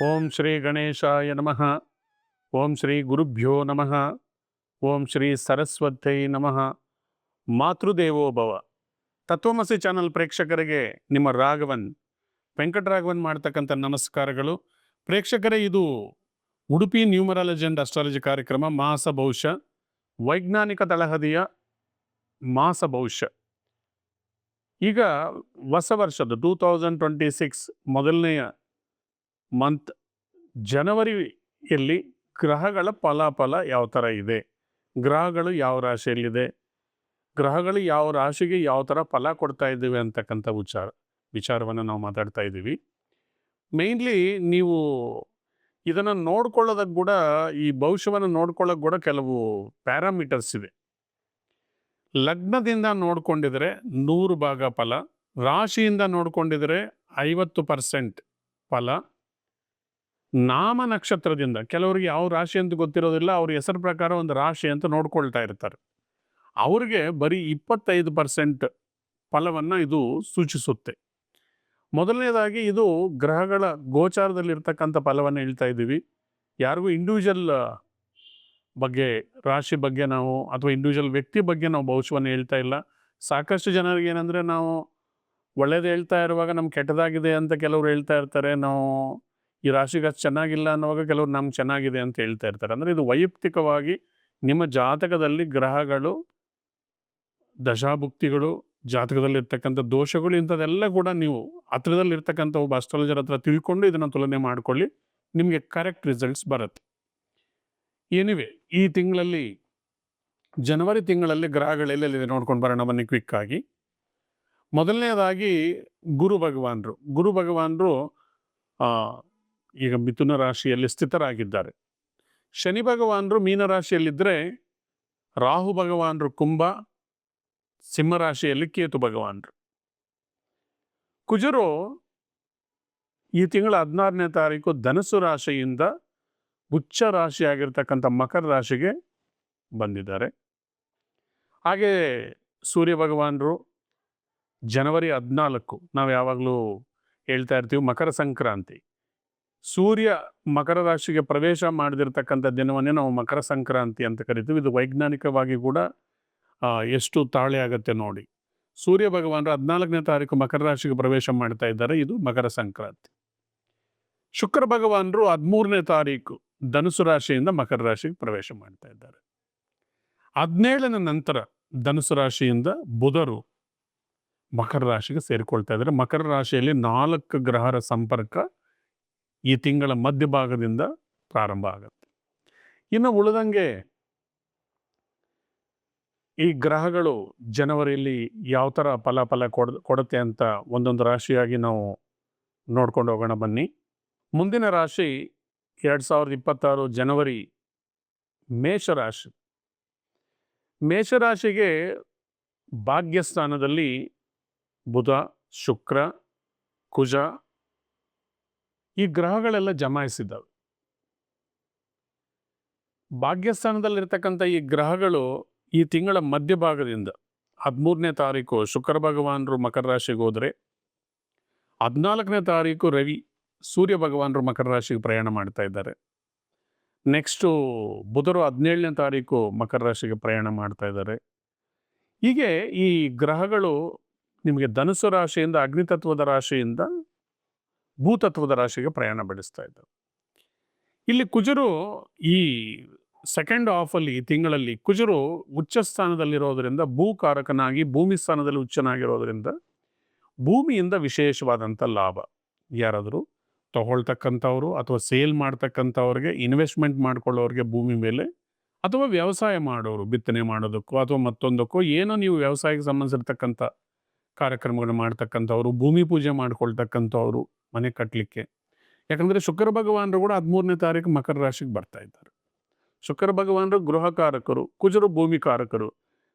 ಓಂ ಶ್ರೀ ಗಣೇಶಾಯ ನಮಃ. ಓಂ ಶ್ರೀ ಗುರುಭ್ಯೋ ನಮಃ. ಓಂ ಶ್ರೀ ಸರಸ್ವತೈ ನಮಃ. ಮಾತೃದೇವೋ ಭವ. ತತ್ವಮಸಿ ಚಾನಲ್ ಪ್ರೇಕ್ಷಕರಿಗೆ ನಿಮ್ಮ ವೆಂಕಟರಾಘವನ್ ಮಾಡ್ತಕ್ಕಂಥ ನಮಸ್ಕಾರಗಳು. ಪ್ರೇಕ್ಷಕರೇ, ಇದು ಉಡುಪಿ ನ್ಯೂಮರಾಲಜಿ ಅಂಡ್ ಅಸ್ಟ್ರಾಲಜಿ ಕಾರ್ಯಕ್ರಮ ಮಾಸ ಭವಿಷ್ಯ, ವೈಜ್ಞಾನಿಕ ತಳಹದಿಯ ಮಾಸ ಭವಿಷ್ಯ. ಈಗ ಹೊಸ ವರ್ಷದ 2026 ಮೊದಲನೆಯ ಮಂತ್ ಜನವರಿಯಲ್ಲಿ ಗ್ರಹಗಳ ಫಲಾಫಲ ಯಾವ ಥರ ಇದೆ, ಗ್ರಹಗಳು ಯಾವ ರಾಶಿಯಲ್ಲಿದೆ, ಗ್ರಹಗಳು ಯಾವ ರಾಶಿಗೆ ಯಾವ ಥರ ಫಲ ಕೊಡ್ತಾ ಇದ್ದೀವಿ ಅಂತಕ್ಕಂಥ ವಿಚಾರವನ್ನು ನಾವು ಮಾತಾಡ್ತಾ ಇದ್ದೀವಿ. ಮೇಯ್ನ್ಲಿ ನೀವು ಇದನ್ನು ನೋಡ್ಕೊಳ್ಳೋದಕ್ಕೆ ಕೂಡ, ಈ ಭವಿಷ್ಯವನ್ನು ನೋಡ್ಕೊಳ್ಳೋಕೆ ಕೂಡ ಕೆಲವು ಪ್ಯಾರಾಮೀಟರ್ಸ್ ಇದೆ. ಲಗ್ನದಿಂದ ನೋಡ್ಕೊಂಡಿದ್ರೆ 100 ಭಾಗ ಫಲ, ರಾಶಿಯಿಂದ ನೋಡ್ಕೊಂಡಿದ್ರೆ 50% ಫಲ, ನಾಮ ನಕ್ಷತ್ರದಿಂದ ಕೆಲವರಿಗೆ ಯಾವ ರಾಶಿ ಅಂತ ಗೊತ್ತಿರೋದಿಲ್ಲ, ಅವ್ರ ಹೆಸರು ಪ್ರಕಾರ ಒಂದು ರಾಶಿ ಅಂತ ನೋಡ್ಕೊಳ್ತಾ ಇರ್ತಾರೆ. ಅವ್ರಿಗೆ ಬರೀ 25% ಫಲವನ್ನು ಇದು ಸೂಚಿಸುತ್ತೆ. ಮೊದಲನೇದಾಗಿ ಇದು ಗ್ರಹಗಳ ಗೋಚಾರದಲ್ಲಿರ್ತಕ್ಕಂಥ ಫಲವನ್ನು ಹೇಳ್ತಾ ಇದ್ದೀವಿ. ಯಾರಿಗೂ ಇಂಡಿವಿಜುವಲ್ ಬಗ್ಗೆ, ರಾಶಿ ಬಗ್ಗೆ ನಾವು ಅಥವಾ ಇಂಡಿವಿಜುವಲ್ ವ್ಯಕ್ತಿ ಬಗ್ಗೆ ನಾವು ಭವಿಷ್ಯವನ್ನು ಹೇಳ್ತಾ ಇಲ್ಲ. ಸಾಕಷ್ಟು ಜನರಿಗೆ ಏನಂದರೆ, ನಾವು ಒಳ್ಳೇದು ಹೇಳ್ತಾ ಇರುವಾಗ ನಮ್ಗೆ ಕೆಟ್ಟದಾಗಿದೆ ಅಂತ ಕೆಲವರು ಹೇಳ್ತಾ ಇರ್ತಾರೆ. ನಾವು ಈ ರಾಶಿಗೆ ಅಷ್ಟು ಚೆನ್ನಾಗಿಲ್ಲ ಅನ್ನುವಾಗ ಕೆಲವರು ನಮ್ಗೆ ಚೆನ್ನಾಗಿದೆ ಅಂತ ಹೇಳ್ತಾ ಇರ್ತಾರೆ. ಅಂದರೆ ಇದು ವೈಯಕ್ತಿಕವಾಗಿ ನಿಮ್ಮ ಜಾತಕದಲ್ಲಿ ಗ್ರಹಗಳು, ದಶಾಭುಕ್ತಿಗಳು, ಜಾತಕದಲ್ಲಿರ್ತಕ್ಕಂಥ ದೋಷಗಳು, ಇಂಥದ್ದೆಲ್ಲ ಕೂಡ ನೀವು ಹತ್ರದಲ್ಲಿರ್ತಕ್ಕಂಥ ಒಬ್ಬ ಅಸ್ಟ್ರಾಲಜರ್ ಹತ್ರ ತಿಳ್ಕೊಂಡು ಇದನ್ನು ತುಲನೆ ಮಾಡ್ಕೊಳ್ಳಿ, ನಿಮಗೆ ಕರೆಕ್ಟ್ ರಿಸಲ್ಟ್ಸ್ ಬರುತ್ತೆ. ಎನಿವೆ, ಈ ತಿಂಗಳಲ್ಲಿ, ಜನವರಿ ತಿಂಗಳಲ್ಲಿ ಗ್ರಹಗಳೆಲ್ಲೆಲ್ಲಿದೆ ನೋಡ್ಕೊಂಡು ಬರೋಣ ಬನ್ನಿ ಕ್ವಿಕ್ ಆಗಿ. ಮೊದಲನೇದಾಗಿ ಗುರು ಭಗವಾನರು ಈಗ ಮಿಥುನ ರಾಶಿಯಲ್ಲಿ ಸ್ಥಿತರಾಗಿದ್ದಾರೆ. ಶನಿ ಭಗವಾನರು ಮೀನರಾಶಿಯಲ್ಲಿದ್ದರೆ, ರಾಹು ಭಗವಾನರು ಕುಂಭ, ಸಿಂಹರಾಶಿಯಲ್ಲಿ ಕೇತು ಭಗವಾನರು. ಕುಜರು ಈ ತಿಂಗಳ 16ನೇ ತಾರೀಕು ಧನಸ್ಸು ರಾಶಿಯಿಂದ ಉಚ್ಚ ರಾಶಿಯಾಗಿರ್ತಕ್ಕಂಥ ಮಕರ ರಾಶಿಗೆ ಬಂದಿದ್ದಾರೆ. ಹಾಗೆ ಸೂರ್ಯ ಭಗವಾನರು ಜನವರಿ 14, ನಾವು ಯಾವಾಗಲೂ ಹೇಳ್ತಾ ಇರ್ತೀವಿ ಮಕರ ಸಂಕ್ರಾಂತಿ, ಸೂರ್ಯ ಮಕರ ರಾಶಿಗೆ ಪ್ರವೇಶ ಮಾಡದಿರ್ತಕ್ಕಂಥ ದಿನವನ್ನೇ ನಾವು ಮಕರ ಸಂಕ್ರಾಂತಿ ಅಂತ ಕರಿತೀವಿ. ಇದು ವೈಜ್ಞಾನಿಕವಾಗಿ ಕೂಡ ಎಷ್ಟು ತಾಳೆ ಆಗುತ್ತೆ ನೋಡಿ. ಸೂರ್ಯ ಭಗವಾನರು 14ನೇ ತಾರೀಕು ಮಕರ ರಾಶಿಗೆ ಪ್ರವೇಶ ಮಾಡ್ತಾ ಇದ್ದಾರೆ, ಇದು ಮಕರ ಸಂಕ್ರಾಂತಿ. ಶುಕ್ರ ಭಗವಾನರು 13ನೇ ತಾರೀಕು ಧನುಸು ರಾಶಿಯಿಂದ ಮಕರ ರಾಶಿಗೆ ಪ್ರವೇಶ ಮಾಡ್ತಾ ಇದ್ದಾರೆ. 17ನೇ ನಂತರ ಧನುಸು ರಾಶಿಯಿಂದ ಬುಧರು ಮಕರ ರಾಶಿಗೆ ಸೇರಿಕೊಳ್ತಾ ಇದ್ದಾರೆ. ಮಕರ ರಾಶಿಯಲ್ಲಿ 4 ಗ್ರಹರ ಸಂಪರ್ಕ ಈ ತಿಂಗಳ ಮಧ್ಯಭಾಗದಿಂದ ಪ್ರಾರಂಭ ಆಗುತ್ತೆ. ಇನ್ನು ಉಳಿದಂಗೆ ಈ ಗ್ರಹಗಳು ಜನವರಿಯಲ್ಲಿ ಯಾವ ಥರ ಫಲ ಕೊಡುತ್ತೆ ಅಂತ ಒಂದೊಂದು ರಾಶಿಯಾಗಿ ನಾವು ನೋಡ್ಕೊಂಡು ಹೋಗೋಣ ಬನ್ನಿ. ಮುಂದಿನ ರಾಶಿ 2026 ಜನವರಿ ಮೇಷರಾಶಿ. ಮೇಷರಾಶಿಗೆ ಭಾಗ್ಯಸ್ಥಾನದಲ್ಲಿ ಬುಧ, ಶುಕ್ರ, ಕುಜ ಈ ಗ್ರಹಗಳೆಲ್ಲ ಜಮಾಯಿಸಿದ್ದಾವೆ. ಭಾಗ್ಯಸ್ಥಾನದಲ್ಲಿರ್ತಕ್ಕಂಥ ಈ ಗ್ರಹಗಳು ಈ ತಿಂಗಳ ಮಧ್ಯಭಾಗದಿಂದ 13ನೇ ತಾರೀಕು ಶುಕ್ರ ಭಗವಾನರು ಮಕರ ರಾಶಿಗೆ ಹೋದರೆ, 14ನೇ ತಾರೀಕು ರವಿ ಸೂರ್ಯ ಭಗವಾನರು ಮಕರ ರಾಶಿಗೆ ಪ್ರಯಾಣ ಮಾಡ್ತಾ ಇದ್ದಾರೆ. ನೆಕ್ಸ್ಟು ಬುಧರು 17ನೇ ತಾರೀಕು ಮಕರ ರಾಶಿಗೆ ಪ್ರಯಾಣ ಮಾಡ್ತಾ ಇದ್ದಾರೆ. ಹೀಗೆ ಈ ಗ್ರಹಗಳು ನಿಮಗೆ ಧನುಸು ರಾಶಿಯಿಂದ, ಅಗ್ನಿತತ್ವದ ರಾಶಿಯಿಂದ ಭೂತತ್ವದ ರಾಶಿಗೆ ಪ್ರಯಾಣ ಬೆಳೆಸ್ತಾ ಇದ್ದಾರೆ. ಇಲ್ಲಿ ಕುಜರು ಈ ಸೆಕೆಂಡ್ ಹಾಫಲ್ಲಿ, ಈ ತಿಂಗಳಲ್ಲಿ ಕುಜರು ಉಚ್ಚ ಸ್ಥಾನದಲ್ಲಿರೋದರಿಂದ, ಭೂಕಾರಕನಾಗಿ ಭೂಮಿ ಸ್ಥಾನದಲ್ಲಿ ಉಚ್ಚನಾಗಿರೋದರಿಂದ ಭೂಮಿಯಿಂದ ವಿಶೇಷವಾದಂಥ ಲಾಭ. ಯಾರಾದರೂ ತಗೊಳ್ತಕ್ಕಂಥವ್ರು ಅಥವಾ ಸೇಲ್ ಮಾಡ್ತಕ್ಕಂಥವ್ರಿಗೆ, ಇನ್ವೆಸ್ಟ್ಮೆಂಟ್ ಮಾಡ್ಕೊಳ್ಳೋರಿಗೆ ಭೂಮಿ ಮೇಲೆ, ಅಥವಾ ವ್ಯವಸಾಯ ಮಾಡೋರು ಬಿತ್ತನೆ ಮಾಡೋದಕ್ಕೋ ಅಥವಾ ಮತ್ತೊಂದಕ್ಕೋ, ಏನೋ ನೀವು ವ್ಯವಸಾಯಕ್ಕೆ ಸಂಬಂಧಿಸಿರ್ತಕ್ಕಂಥ ಕಾರ್ಯಕ್ರಮಗಳನ್ನ ಮಾಡ್ತಕ್ಕಂಥವ್ರು, ಭೂಮಿ ಪೂಜೆ ಮಾಡ್ಕೊಳ್ತಕ್ಕಂಥವ್ರು ಮನೆ ಕಟ್ಟಲಿಕ್ಕೆ. ಯಾಕಂದರೆ ಶುಕ್ರ ಭಗವಾನರು ಕೂಡ 13ನೇ ತಾರೀಕು ಮಕರ ರಾಶಿಗೆ ಬರ್ತಾ ಇದ್ದಾರೆ. ಶುಕ್ರ ಭಗವಾನರು ಗೃಹಕಾರಕರು, ಕುಜರು ಭೂಮಿಕಾರಕರು.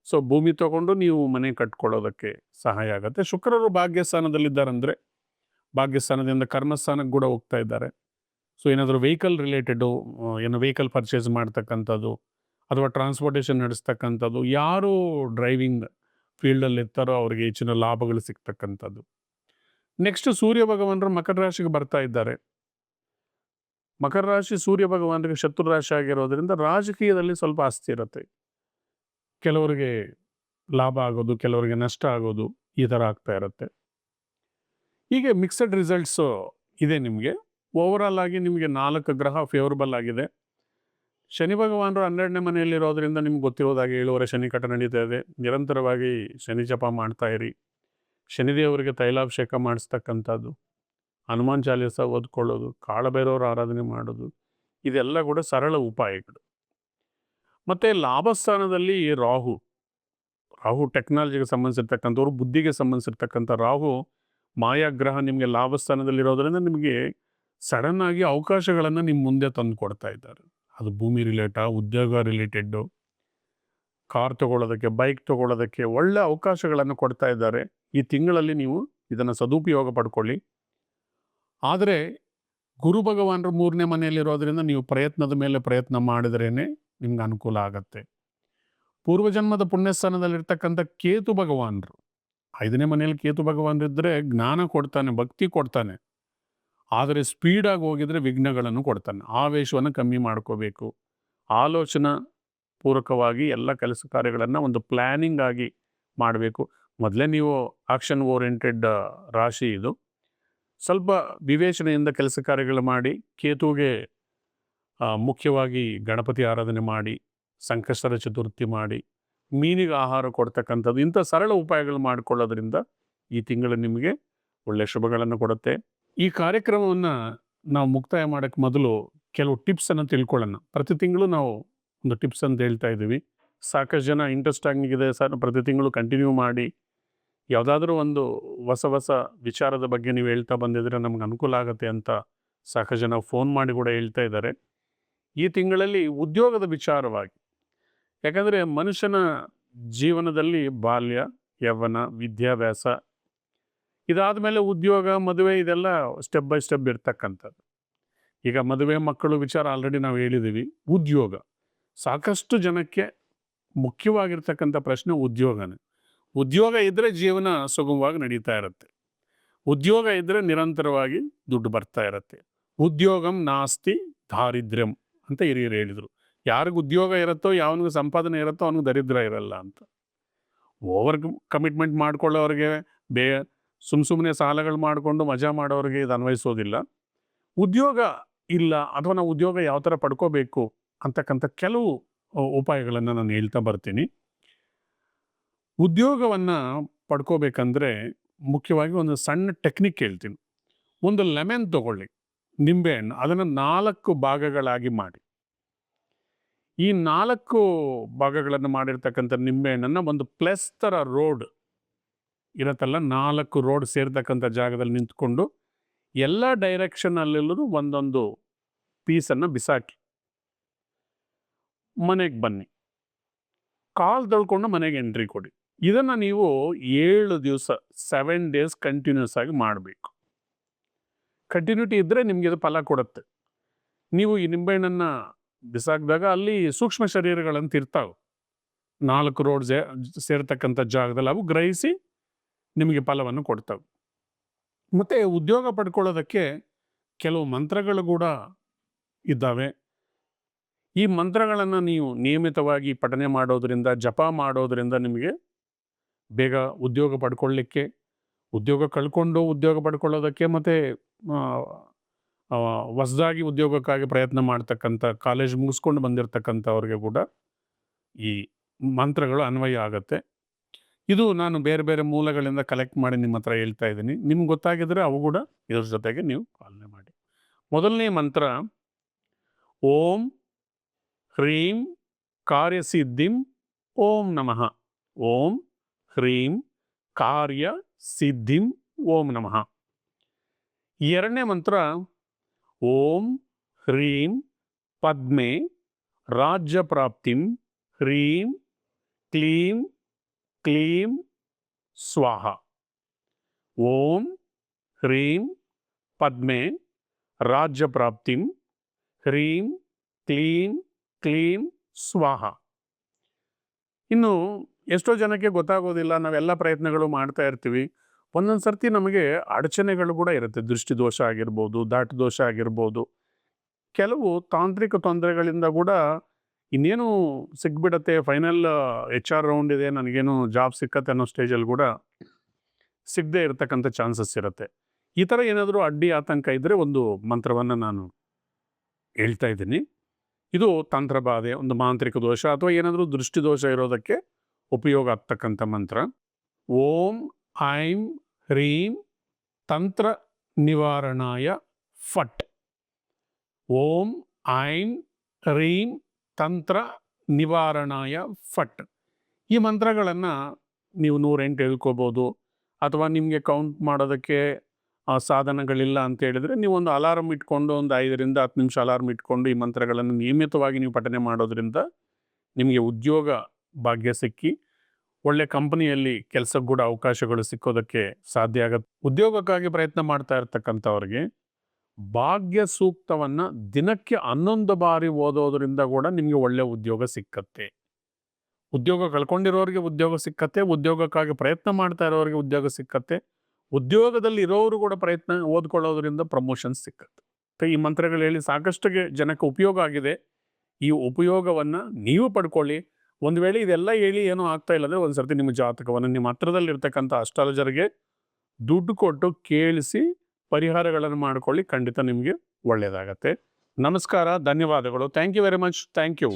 ಸೊ ಭೂಮಿ ತಗೊಂಡು ನೀವು ಮನೆ ಕಟ್ಕೊಳ್ಳೋದಕ್ಕೆ ಸಹಾಯ ಆಗುತ್ತೆ. ಶುಕ್ರರು ಭಾಗ್ಯಸ್ಥಾನದಲ್ಲಿದ್ದಾರಂದರೆ, ಭಾಗ್ಯಸ್ಥಾನದಿಂದ ಕರ್ಮಸ್ಥಾನಕ್ಕೆ ಕೂಡ ಹೋಗ್ತಾ ಇದ್ದಾರೆ. ಸೊ ಏನಾದರೂ ವೆಹಿಕಲ್ ರಿಲೇಟೆಡು, ಏನು ವೆಹಿಕಲ್ ಪರ್ಚೇಸ್ ಮಾಡ್ತಕ್ಕಂಥದ್ದು ಅಥವಾ ಟ್ರಾನ್ಸ್ಪೋರ್ಟೇಷನ್ ನಡೆಸ್ತಕ್ಕಂಥದ್ದು, ಯಾರು ಡ್ರೈವಿಂಗ್ ಫೀಲ್ಡಲ್ಲಿ ಇರ್ತಾರೋ ಅವರಿಗೆ ಹೆಚ್ಚಿನ ಲಾಭಗಳು ಸಿಗ್ತಕ್ಕಂಥದ್ದು. ನೆಕ್ಸ್ಟ್ ಸೂರ್ಯ ಭಗವಾನರು ಮಕರ ರಾಶಿಗೆ ಬರ್ತಾ ಇದ್ದಾರೆ. ಮಕರ ರಾಶಿ ಸೂರ್ಯ ಭಗವಾನರಿಗೆ ಶತ್ರು ರಾಶಿ ಆಗಿರೋದ್ರಿಂದ ರಾಜಕೀಯದಲ್ಲಿ ಸ್ವಲ್ಪ ಅಸ್ಥಿರತೆ, ಕೆಲವರಿಗೆ ಲಾಭ ಆಗೋದು, ಕೆಲವರಿಗೆ ನಷ್ಟ ಆಗೋದು, ಈ ಥರ ಆಗ್ತಾ ಇರುತ್ತೆ. ಹೀಗೆ ಮಿಕ್ಸಡ್ ರಿಸಲ್ಟ್ಸು ಇದೆ ನಿಮಗೆ. ಓವರಾಲ್ ಆಗಿ ನಿಮಗೆ 4 ಗ್ರಹ ಫೇವರಬಲ್ ಆಗಿದೆ. ಶನಿ ಭಗವಾನರು 12ನೇ ಮನೆಯಲ್ಲಿರೋದ್ರಿಂದ ನಿಮ್ಗೆ ಗೊತ್ತಿರೋದಾಗಿ 7 ಶನಿ ಕಟ ನಡೀತಾ ಇದೆ. ನಿರಂತರವಾಗಿ ಶನಿ ಜಪ ಮಾಡ್ತಾ ಇರಿ. ಶನಿದೇವರಿಗೆ ತೈಲಾಭಿಷೇಕ ಮಾಡಿಸ್ತಕ್ಕಂಥದ್ದು, ಹನುಮಾನ್ ಚಾಲೀಸ ಓದ್ಕೊಳ್ಳೋದು, ಕಾಳಭೈರವರ ಆರಾಧನೆ ಮಾಡೋದು, ಇದೆಲ್ಲ ಕೂಡ ಸರಳ ಉಪಾಯಗಳು. ಮತ್ತು ಲಾಭಸ್ಥಾನದಲ್ಲಿ ರಾಹು ಟೆಕ್ನಾಲಜಿಗೆ ಸಂಬಂಧಿಸಿರ್ತಕ್ಕಂಥವ್ರು, ಬುದ್ಧಿಗೆ ಸಂಬಂಧಿಸಿರ್ತಕ್ಕಂಥ ರಾಹು ಮಾಯಾಗ್ರಹ ನಿಮಗೆ ಲಾಭಸ್ಥಾನದಲ್ಲಿರೋದ್ರಿಂದ ನಿಮಗೆ ಸಡನ್ ಆಗಿ ಅವಕಾಶಗಳನ್ನು ನಿಮ್ಮ ಮುಂದೆ ತಂದು ಕೊಡ್ತಾ ಇದ್ದಾರೆ. ಅದು ಭೂಮಿ ಉದ್ಯೋಗ ರಿಲೇಟೆಡ್ಡು, ಕಾರ್ ತಗೊಳ್ಳೋದಕ್ಕೆ, ಬೈಕ್ ತಗೊಳ್ಳೋದಕ್ಕೆ ಒಳ್ಳೆ ಅವಕಾಶಗಳನ್ನು ಕೊಡ್ತಾ ಇದ್ದಾರೆ. ಈ ತಿಂಗಳಲ್ಲಿ ನೀವು ಇದನ್ನು ಸದುಪಯೋಗ ಪಡ್ಕೊಳ್ಳಿ. ಆದರೆ ಗುರು ಭಗವಾನರು 3ನೇ ಮನೆಯಲ್ಲಿರೋದ್ರಿಂದ ನೀವು ಪ್ರಯತ್ನದ ಮೇಲೆ ಪ್ರಯತ್ನ ಮಾಡಿದ್ರೇ ನಿಮ್ಗೆ ಅನುಕೂಲ ಆಗತ್ತೆ. ಪೂರ್ವಜನ್ಮದ ಪುಣ್ಯಸ್ಥಾನದಲ್ಲಿರ್ತಕ್ಕಂಥ ಕೇತು ಭಗವಾನರು 5ನೇ ಮನೆಯಲ್ಲಿ ಕೇತು ಭಗವಾನರಿದ್ದರೆ ಜ್ಞಾನ ಕೊಡ್ತಾನೆ, ಭಕ್ತಿ ಕೊಡ್ತಾನೆ. ಆದರೆ ಸ್ಪೀಡಾಗಿ ಹೋಗಿದ್ರೆ ವಿಘ್ನಗಳನ್ನು ಕೊಡ್ತಾನೆ. ಆವೇಶವನ್ನು ಕಮ್ಮಿ ಮಾಡ್ಕೋಬೇಕು. ಆಲೋಚನಾ ಪೂರ್ವಕವಾಗಿ ಎಲ್ಲ ಕೆಲಸ ಕಾರ್ಯಗಳನ್ನು ಒಂದು ಪ್ಲ್ಯಾನಿಂಗ್ ಆಗಿ ಮಾಡಬೇಕು. ಮೊದಲೇ ನೀವು ಆಕ್ಷನ್ ಓರಿಯೆಂಟೆಡ್ ರಾಶಿ ಇದು. ಸ್ವಲ್ಪ ವಿವೇಚನೆಯಿಂದ ಕೆಲಸ ಕಾರ್ಯಗಳು ಮಾಡಿ. ಕೇತುವಿಗೆ ಮುಖ್ಯವಾಗಿ ಗಣಪತಿ ಆರಾಧನೆ ಮಾಡಿ, ಸಂಕಷ್ಟರ ಚತುರ್ಥಿ ಮಾಡಿ, ಮೀನಿಗೆ ಆಹಾರ ಕೊಡ್ತಕ್ಕಂಥದ್ದು, ಇಂಥ ಸರಳ ಉಪಾಯಗಳು ಮಾಡಿಕೊಳ್ಳೋದ್ರಿಂದ ಈ ತಿಂಗಳು ನಿಮಗೆ ಒಳ್ಳೆಯ ಶುಭಗಳನ್ನು ಕೊಡುತ್ತೆ. ಈ ಕಾರ್ಯಕ್ರಮವನ್ನು ನಾವು ಮುಕ್ತಾಯ ಮಾಡೋಕ್ಕೆ ಮೊದಲು ಕೆಲವು ಟಿಪ್ಸನ್ನು ತಿಳ್ಕೊಳ್ಳೋಣ. ಪ್ರತಿ ತಿಂಗಳು ನಾವು ಒಂದು ಟಿಪ್ಸ್ ಅಂತ ಹೇಳ್ತಾ ಇದ್ದೀವಿ. ಸಾಕಷ್ಟು ಜನ ಇಂಟ್ರೆಸ್ಟ್ ಆಗಿದೆ ಸರ್, ಪ್ರತಿ ತಿಂಗಳು ಕಂಟಿನ್ಯೂ ಮಾಡಿ, ಯಾವುದಾದ್ರೂ ಒಂದು ಹೊಸ ವಿಚಾರದ ಬಗ್ಗೆ ನೀವು ಹೇಳ್ತಾ ಬಂದಿದ್ರೆ ನಮ್ಗೆ ಅನುಕೂಲ ಆಗುತ್ತೆ ಅಂತ ಸಾಕಷ್ಟು ಜನ ಫೋನ್ ಮಾಡಿ ಕೂಡ ಹೇಳ್ತಾ ಇದ್ದಾರೆ. ಈ ತಿಂಗಳಲ್ಲಿ ಉದ್ಯೋಗದ ವಿಚಾರವಾಗಿ, ಯಾಕಂದರೆ ಮನುಷ್ಯನ ಜೀವನದಲ್ಲಿ ಬಾಲ್ಯ, ಯೌವನ, ವಿದ್ಯಾಭ್ಯಾಸ, ಇದಾದ ಮೇಲೆ ಉದ್ಯೋಗ, ಮದುವೆ, ಇದೆಲ್ಲ ಸ್ಟೆಪ್ ಬೈ ಸ್ಟೆಪ್ ಇರ್ತಕ್ಕಂಥದ್ದು. ಈಗ ಮದುವೆ, ಮಕ್ಕಳು ವಿಚಾರ ಆಲ್ರೆಡಿ ನಾವು ಹೇಳಿದ್ದೀವಿ. ಉದ್ಯೋಗ ಸಾಕಷ್ಟು ಜನಕ್ಕೆ ಮುಖ್ಯವಾಗಿರ್ತಕ್ಕಂಥ ಪ್ರಶ್ನೆ ಉದ್ಯೋಗನೇ. ಉದ್ಯೋಗ ಇದ್ದರೆ ಜೀವನ ಸುಗಮವಾಗಿ ನಡೀತಾ ಇರುತ್ತೆ. ಉದ್ಯೋಗ ಇದ್ದರೆ ನಿರಂತರವಾಗಿ ದುಡ್ಡು ಬರ್ತಾ ಇರುತ್ತೆ. ಉದ್ಯೋಗಂ ನಾಸ್ತಿ ದಾರಿದ್ರ್ಯಂ ಅಂತ ಹಿರಿಯರು ಹೇಳಿದರು. ಯಾರಿಗೂ ಉದ್ಯೋಗ ಇರುತ್ತೋ, ಯಾವನಿಗೂ ಸಂಪಾದನೆ ಇರುತ್ತೋ ಅವನಿಗೆ ದರಿದ್ರ ಇರಲ್ಲ ಅಂತ. ಓವರ್ ಕಮಿಟ್ಮೆಂಟ್ ಮಾಡ್ಕೊಳ್ಳೋರಿಗೆ, ಸುಮ್ಮನೆ ಸಾಲಗಳು ಮಾಡಿಕೊಂಡು ಮಜಾ ಮಾಡೋರಿಗೆ ಇದು ಅನ್ವಯಿಸೋದಿಲ್ಲ. ಉದ್ಯೋಗ ಇಲ್ಲ ಅಥವಾ ನಾವು ಉದ್ಯೋಗ ಯಾವ ಥರ ಪಡ್ಕೋಬೇಕು ಅಂತಕ್ಕಂಥ ಕೆಲವು ಉಪಾಯಗಳನ್ನು ನಾನು ಹೇಳ್ತಾ ಬರ್ತೀನಿ. ಉದ್ಯೋಗವನ್ನು ಪಡ್ಕೋಬೇಕಂದ್ರೆ ಮುಖ್ಯವಾಗಿ ಒಂದು ಸಣ್ಣ ಟೆಕ್ನಿಕ್ ಹೇಳ್ತೀನಿ. ಒಂದು ಲೆಮನ್ ತಗೊಳ್ಳಿ, ನಿಂಬೆಹಣ್ಣು, ಅದನ್ನು 4 ಭಾಗಗಳಾಗಿ ಮಾಡಿ. ಈ 4 ಭಾಗಗಳನ್ನು ಮಾಡಿರ್ತಕ್ಕಂಥ ನಿಂಬೆಹಣ್ಣನ್ನು ಒಂದು ಪ್ಲಸ್ ಥರ ರೋಡ್ ಇರತ್ತಲ್ಲ, 4 ರೋಡ್ ಸೇರ್ತಕ್ಕಂಥ ಜಾಗದಲ್ಲಿ ನಿಂತ್ಕೊಂಡು ಎಲ್ಲ ಡೈರೆಕ್ಷನಲ್ಲೂ ಒಂದೊಂದು ಪೀಸನ್ನು ಬಿಸಾಕಿ ಮನೆಗೆ ಬನ್ನಿ. ಕಾಲು ತೊಳ್ಕೊಂಡು ಮನೆಗೆ ಎಂಟ್ರಿ ಕೊಡಿ. ಇದನ್ನು ನೀವು 7 ದಿವಸ 7 ಡೇಸ್ ಕಂಟಿನ್ಯೂಸ್ ಆಗಿ ಮಾಡಬೇಕು. ಕಂಟಿನ್ಯೂಟಿ ಇದ್ದರೆ ನಿಮಗೆ ಇದು ಫಲ ಕೊಡುತ್ತೆ. ನೀವು ಈ ನಿಂಬೆಹಣ್ಣನ್ನು ಬಿಸಾಕಿದಾಗ ಅಲ್ಲಿ ಸೂಕ್ಷ್ಮ ಶರೀರಗಳಂತ ಇರ್ತಾವೆ, 4 ರೋಡ್ ಸೇರ್ತಕ್ಕಂಥ ಜಾಗದಲ್ಲಿ, ಅವು ಗ್ರಹಿಸಿ ನಿಮಗೆ ಫಲವನ್ನು ಕೊಡ್ತವೆ. ಮತ್ತು ಉದ್ಯೋಗ ಪಡ್ಕೊಳ್ಳೋದಕ್ಕೆ ಕೆಲವು ಮಂತ್ರಗಳು ಕೂಡ ಇದ್ದಾವೆ. ಈ ಮಂತ್ರಗಳನ್ನು ನೀವು ನಿಯಮಿತವಾಗಿ ಪಠನೆ ಮಾಡೋದರಿಂದ, ಜಪ ಮಾಡೋದರಿಂದ ನಿಮಗೆ ಬೇಗ ಉದ್ಯೋಗ ಪಡ್ಕೊಳ್ಳಿಕ್ಕೆ, ಉದ್ಯೋಗ ಕಳ್ಕೊಂಡು ಉದ್ಯೋಗ ಪಡ್ಕೊಳ್ಳೋದಕ್ಕೆ, ಮತ್ತು ಹೊಸದಾಗಿ ಉದ್ಯೋಗಕ್ಕಾಗಿ ಪ್ರಯತ್ನ ಮಾಡ್ತಕ್ಕಂಥ, ಕಾಲೇಜ್ ಮುಗಿಸ್ಕೊಂಡು ಬಂದಿರತಕ್ಕಂಥವ್ರಿಗೆ ಕೂಡ ಈ ಮಂತ್ರಗಳು ಅನ್ವಯ ಆಗುತ್ತೆ. ಇದು ನಾನು ಬೇರೆ ಬೇರೆ ಮೂಲಗಳಿಂದ ಕಲೆಕ್ಟ್ ಮಾಡಿ ನಿಮ್ಮ ಹತ್ರ ಹೇಳ್ತಾ ಇದ್ದೀನಿ. ನಿಮ್ಗೆ ಗೊತ್ತಾಗಿದ್ರೆ ಅವು ಕೂಡ ಇದ್ರ ಜೊತೆಗೆ ನೀವು ಪಾಲನೆ ಮಾಡಿ. ಮೊದಲನೇ ಮಂತ್ರ ಓಂ ಹ್ರೀಂ ಕಾರ್ಯಸಿದ್ಧಿಂ ಓಂ ನಮಃ. ಓಂ ಹ್ರೀಂ ಕಾರ್ಯಸಿದ್ಧಿಂ ಓಂ ನಮಃ. ಎರಡನೇ ಮಂತ್ರ ಓಂ ಹ್ರೀಂ ಪದ್ಮೆ ರಾಜ್ಯ ಪ್ರಾಪ್ತಿಂ ಹ್ರೀಂ ಕ್ಲೀಂ ಕ್ಲೀಂ ಸ್ವಾಹ. ಓಂ ಹ್ರೀಂ ಪದ್ಮೆ ರಾಜ್ಯ ಪ್ರಾಪ್ತಿಂ ಹ್ರೀಂ ಕ್ಲೀಂ ಕ್ಲೀಂ ಸ್ವಾಹ. ಇನ್ನು ಎಷ್ಟೋ ಜನಕ್ಕೆ ಗೊತ್ತಾಗೋದಿಲ್ಲ, ನಾವೆಲ್ಲ ಪ್ರಯತ್ನಗಳು ಮಾಡ್ತಾ ಇರ್ತೀವಿ. ಒಂದೊಂದು ಸರ್ತಿ ನಮಗೆ ಅಡಚಣೆಗಳು ಕೂಡ ಇರುತ್ತೆ. ದೃಷ್ಟಿ ದೋಷ ಆಗಿರ್ಬೋದು, ದಾಟ ದೋಷ ಆಗಿರ್ಬೋದು, ಕೆಲವು ತಾಂತ್ರಿಕ ತೊಂದರೆಗಳಿಂದ ಕೂಡ ಇನ್ನೇನು ಸಿಕ್ಬಿಡತ್ತೆ, ಫೈನಲ್ HR ರೌಂಡ್ ಇದೆ, ನನಗೇನು ಜಾಬ್ ಸಿಕ್ಕತ್ತೆ ಅನ್ನೋ ಸ್ಟೇಜಲ್ಲಿ ಕೂಡ ಸಿಗದೆ ಇರತಕ್ಕಂಥ ಚಾನ್ಸಸ್ ಇರುತ್ತೆ. ಈ ಥರ ಏನಾದರೂ ಅಡ್ಡಿ ಆತಂಕ ಇದ್ದರೆ ಒಂದು ಮಂತ್ರವನ್ನು ನಾನು ಹೇಳ್ತಾ ಇದ್ದೀನಿ. ಇದು ತಂತ್ರಬಾಧೆ, ಒಂದು ಮಾಂತ್ರಿಕ ದೋಷ ಅಥವಾ ಏನಾದರೂ ದೃಷ್ಟಿದೋಷ ಇರೋದಕ್ಕೆ ಉಪಯೋಗ ಆಗ್ತಕ್ಕಂಥ ಮಂತ್ರ. ಓಂ ಐಂ ಹ್ರೀಂ ತಂತ್ರ ನಿವಾರಣಾಯ ಫಟ್. ಓಂ ಐಂ ಹ್ರೀಂ ತಂತ್ರ ನಿವಾರಣಾಯ ಫಟ್. ಈ ಮಂತ್ರಗಳನ್ನು ನೀವು 108 ಹೇಳ್ಕೋಬೋದು. ಅಥವಾ ನಿಮಗೆ ಕೌಂಟ್ ಮಾಡೋದಕ್ಕೆ ಸಾಧನಗಳಿಲ್ಲ ಅಂತ ಹೇಳಿದರೆ ನೀವು ಒಂದು ಅಲಾರ್ಮ್ ಇಟ್ಕೊಂಡು ಒಂದು 5ರಿಂದ 10 ನಿಮಿಷ ಅಲಾರ್ಮ್ ಇಟ್ಕೊಂಡು ಈ ಮಂತ್ರಗಳನ್ನು ನಿಯಮಿತವಾಗಿ ನೀವು ಪಠನೆ ಮಾಡೋದ್ರಿಂದ ನಿಮಗೆ ಉದ್ಯೋಗ ಭಾಗ್ಯ ಸಿಕ್ಕಿ ಒಳ್ಳೆ ಕಂಪನಿಯಲ್ಲಿ ಕೆಲಸಕ್ಕೆ ಕೂಡ ಅವಕಾಶಗಳು ಸಿಕ್ಕೋದಕ್ಕೆ ಸಾಧ್ಯ ಆಗುತ್ತೆ. ಉದ್ಯೋಗಕ್ಕಾಗಿ ಪ್ರಯತ್ನ ಮಾಡ್ತಾ ಇರ್ತಕ್ಕಂಥವ್ರಿಗೆ ಭಾಗ್ಯ ಸೂಕ್ತವನ್ನು ದಿನಕ್ಕೆ 11 ಬಾರಿ ಓದೋದ್ರಿಂದ ಕೂಡ ನಿಮಗೆ ಒಳ್ಳೆ ಉದ್ಯೋಗ ಸಿಕ್ಕತ್ತೆ. ಉದ್ಯೋಗ ಕಳ್ಕೊಂಡಿರೋರಿಗೆ ಉದ್ಯೋಗ ಸಿಕ್ಕತ್ತೆ, ಉದ್ಯೋಗಕ್ಕಾಗಿ ಪ್ರಯತ್ನ ಮಾಡ್ತಾ ಇರೋರಿಗೆ ಉದ್ಯೋಗ ಸಿಕ್ಕತ್ತೆ, ಉದ್ಯೋಗದಲ್ಲಿ ಇರೋರು ಕೂಡ ಓದ್ಕೊಳ್ಳೋದ್ರಿಂದ ಪ್ರಮೋಷನ್ ಸಿಕ್ಕತ್ತೆ. ಈ ಮಂತ್ರಗಳು ಹೇಳಿ ಸಾಕಷ್ಟು ಜನಕ್ಕೆ ಉಪಯೋಗ ಆಗಿದೆ. ಈ ಉಪಯೋಗವನ್ನು ನೀವು ಪಡ್ಕೊಳ್ಳಿ. ಒಂದು ವೇಳೆ ಇದೆಲ್ಲ ಹೇಳಿ ಏನೂ ಆಗ್ತಾ ಇಲ್ಲ ಅಂದರೆ ಒಂದು ಸರ್ತಿ ನಿಮ್ಮ ಜಾತಕವನ್ನು ನಿಮ್ಮ ಹತ್ರದಲ್ಲಿರ್ತಕ್ಕಂಥ ಅಸ್ಟ್ರಾಲಜರ್ಗೆ ದುಡ್ಡು ಕೊಟ್ಟು ಕೇಳಿಸಿ ಪರಿಹಾರಗಳನ್ನು ಮಾಡ್ಕೊಳ್ಳಿ. ಖಂಡಿತ ನಿಮಗೆ ಒಳ್ಳೆಯದಾಗತ್ತೆ. ನಮಸ್ಕಾರ, ಧನ್ಯವಾದಗಳು. Thank you very much. Thank you.